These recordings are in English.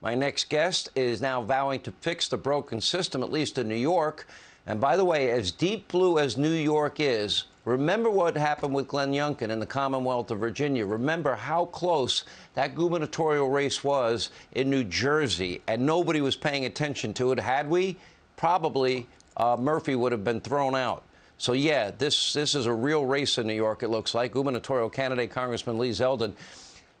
My next guest is now vowing to fix the broken system, at least in New York. And by the way, as deep blue as New York is, remember what happened with Glenn Youngkin in the Commonwealth of Virginia. Remember how close that gubernatorial race was in New Jersey, and nobody was paying attention to it. Had we, probably Murphy would have been thrown out. So, yeah, this is a real race in New York, it looks like. Gubernatorial candidate Congressman Lee Zeldin.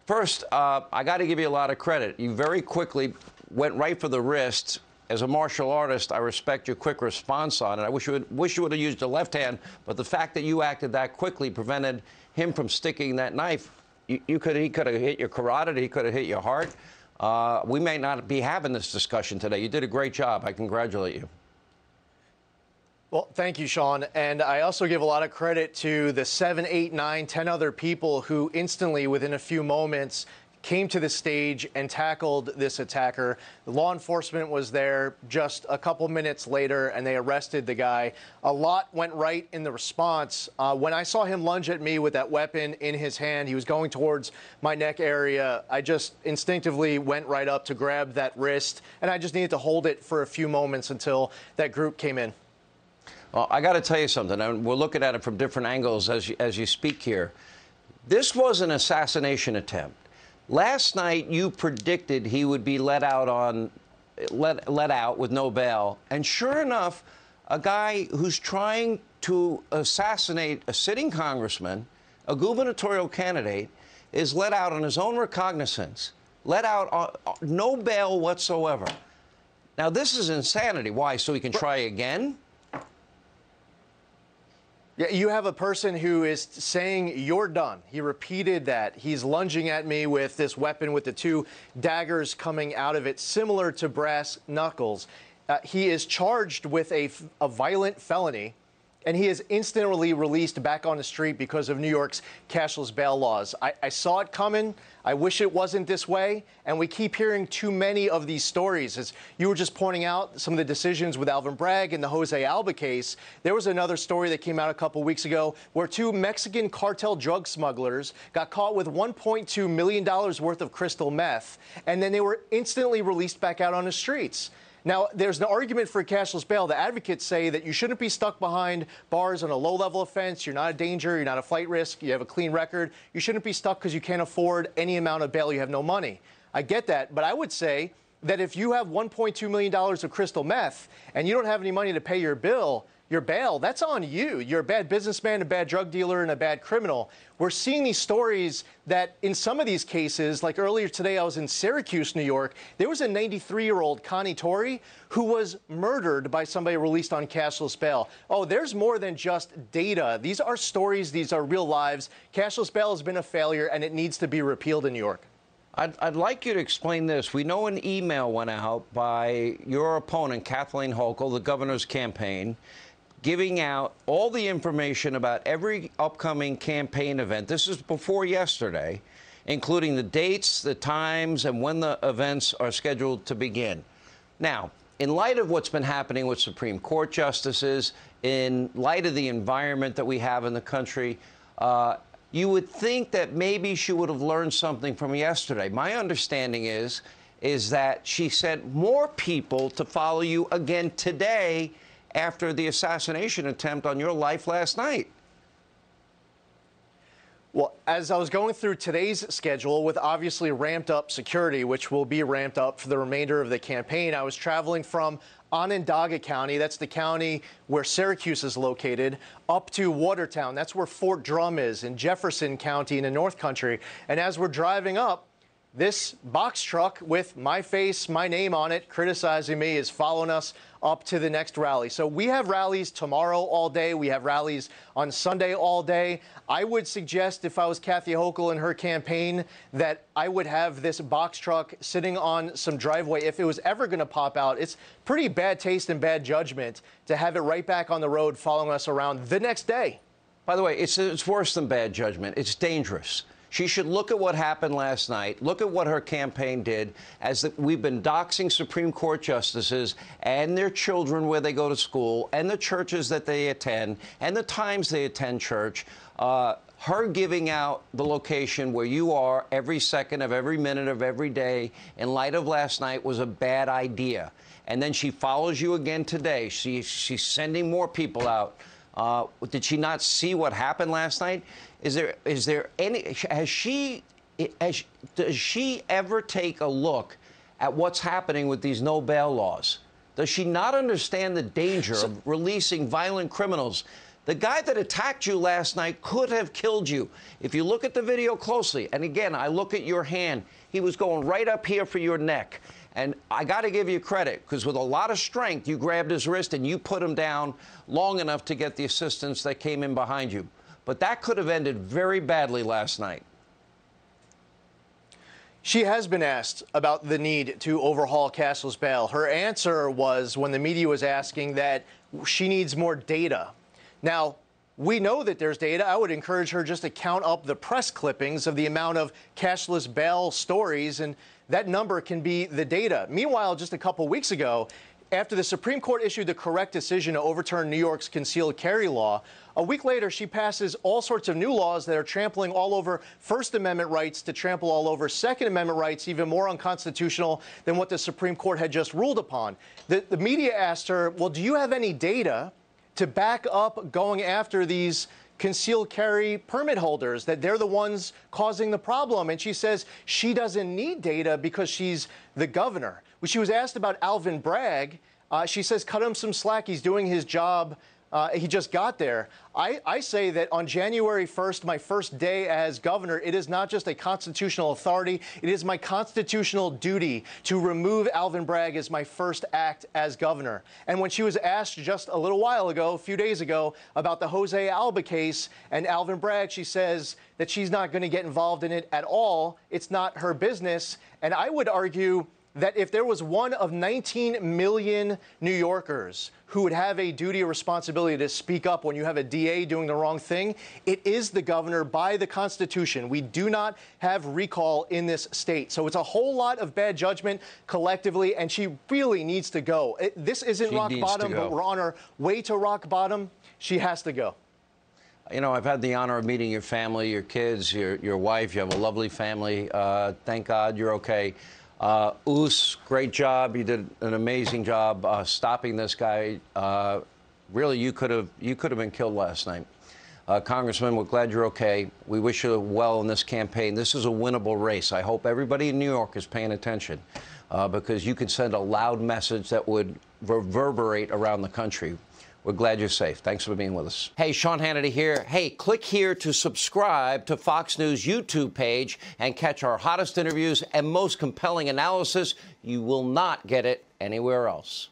First, I got to give you a lot of credit. You very quickly went right for the wrist. As a martial artist, I respect your quick response on it. I wish you would have used the left hand, but the fact that you acted that quickly prevented him from sticking that knife. He could have hit your carotid. He could have hit your heart. We may not be having this discussion today. You did a great job. I congratulate you. Well, thank you, Sean. And I also give a lot of credit to the 7, 8, 9, 10 other people who instantly, within a few moments, came to the stage and tackled this attacker. The law enforcement was there just a couple minutes later, and they arrested the guy. A lot went right in the response. When I saw him lunge at me with that weapon in his hand, he was going towards my neck area. I just instinctively went right up to grab that wrist, and I just needed to hold it for a few moments until that group came in. Well, I got to tell you something, and we're looking at it from different angles as you speak here. This was an assassination attempt. Last night, you predicted he would be let out with no bail, and sure enough, a guy who's trying to assassinate a sitting congressman, a gubernatorial candidate, is let out on his own recognizance, let out on no bail whatsoever. Now, this is insanity. Why? So he can try again? Yeah, you have a person who is saying, "You're done." He repeated that. He's lunging at me with this weapon with the two daggers coming out of it, similar to brass knuckles. He is charged with a violent felony, and he is instantly released back on the street because of New York's cashless bail laws. I saw it coming. I wish it wasn't this way, and we keep hearing too many of these stories. As you were just pointing out, some of the decisions with Alvin Bragg and the Jose Alba case, there was another story that came out a couple weeks ago where two Mexican cartel drug smugglers got caught with $1.2 million worth of crystal meth, and then they were instantly released back out on the streets. Now, there's an argument for cashless bail. The advocates say that you shouldn't be stuck behind bars on a low-level offense. You're not a danger. You're not a flight risk. You have a clean record. You shouldn't be stuck because you can't afford any amount of bail. You have no money. I get that. But I would say that if you have $1.2 million of crystal meth and you don't have any money to pay your bill, your bail, that's on you. You're a bad businessman, a bad drug dealer, and a bad criminal. We're seeing these stories that in some of these cases, like earlier today, I was in Syracuse, New York. There was a 93-year-old Connie Torrey who was murdered by somebody released on cashless bail. Oh, there's more than just data. These are stories. These are real lives. Cashless bail has been a failure, and it needs to be repealed in New York. I'd like you to explain this. We know an email went out by your opponent, Kathleen Hochul, the governor's campaign, giving out all the information about every upcoming campaign event. This is before yesterday, including the dates, the times, and when the events are scheduled to begin. Now, in light of what's been happening with Supreme Court justices, in light of the environment that we have in the country, you would think that maybe she would have learned something from yesterday. My understanding is that she sent more people to follow you again today after the assassination attempt on your life last night. Well, as I was going through today's schedule with obviously ramped up security, which will be ramped up for the remainder of the campaign, I was traveling from Onondaga County, that's the county where Syracuse is located, up to Watertown. That's where Fort Drum is in Jefferson County in the North Country. And as we're driving up, this box truck with my face, my name on it, criticizing me, is following us up to the next rally. So we have rallies tomorrow all day. We have rallies on Sunday all day. I would suggest, if I was Kathy Hochul and her campaign, that I would have this box truck sitting on some driveway. If it was ever going to pop out, it's pretty bad taste and bad judgment to have it right back on the road following us around the next day. By the way, it's worse than bad judgment. It's dangerous. She should look at what happened last night, look at what her campaign did, as we've been doxing Supreme Court justices and their children where they go to school and the churches that they attend and the times they attend church. her giving out the location where you are every second of every minute of every day in light of last night was a bad idea. And then she follows you again today. She's sending more people out. Did she not see what happened last night? Is there any, does she ever take a look at what's happening with these no bail laws? Does she not understand the danger of releasing violent criminals? The guy that attacked you last night could have killed you. If you look at the video closely, and again, I look at your hand, he was going right up here for your neck. And I got to give you credit, because with a lot of strength, you grabbed his wrist and you put him down long enough to get the assistance that came in behind you. But that could have ended very badly last night. She has been asked about the need to overhaul cashless bail. Her answer was, when the media was asking, that she needs more data. Now, we know that there's data. I would encourage her just to count up the press clippings of the amount of cashless bail stories, and that number can be the data. Meanwhile, just a couple weeks ago, after the Supreme Court issued the correct decision to overturn New York's concealed carry law, a week later, she passes all sorts of new laws that are trampling all over First Amendment rights to trample all over Second Amendment rights, even more unconstitutional than what the Supreme Court had just ruled upon. The media asked her, well, do you have any data to back up going after these concealed carry permit holders, that they're the ones causing the problem? And she says she doesn't need data because she's the governor. When she was asked about Alvin Bragg, she says, cut him some slack. He's doing his job. He just got there. I say that on January 1st, my first day as governor, it is not just a constitutional authority. It is my constitutional duty to remove Alvin Bragg as my first act as governor. And when she was asked just a little while ago, a few days ago, about the Jose Alba case and Alvin Bragg, she says that she's not going to get involved in it at all. It's not her business. And I would argue that if there was one of 19 million New Yorkers who would have a duty or responsibility to speak up when you have a DA doing the wrong thing, it is the governor by the Constitution. We do not have recall in this state. So it's a whole lot of bad judgment collectively, and she really needs to go. This isn't rock bottom, but we're on our way to rock bottom. She has to go. You know, I've had the honor of meeting your family, your kids, your wife. You have a lovely family. Thank God you're okay. Oos, great job. You did an amazing job stopping this guy. Really, you could have been killed last night. Congressman, we're glad you're okay. We wish you well in this campaign. This is a winnable race. I hope everybody in New York is paying attention because you can send a loud message that would reverberate around the country. We're glad you're safe. Thanks for being with us. Hey, Sean Hannity here. Hey, click here to subscribe to Fox News YouTube page and catch our hottest interviews and most compelling analysis. You will not get it anywhere else.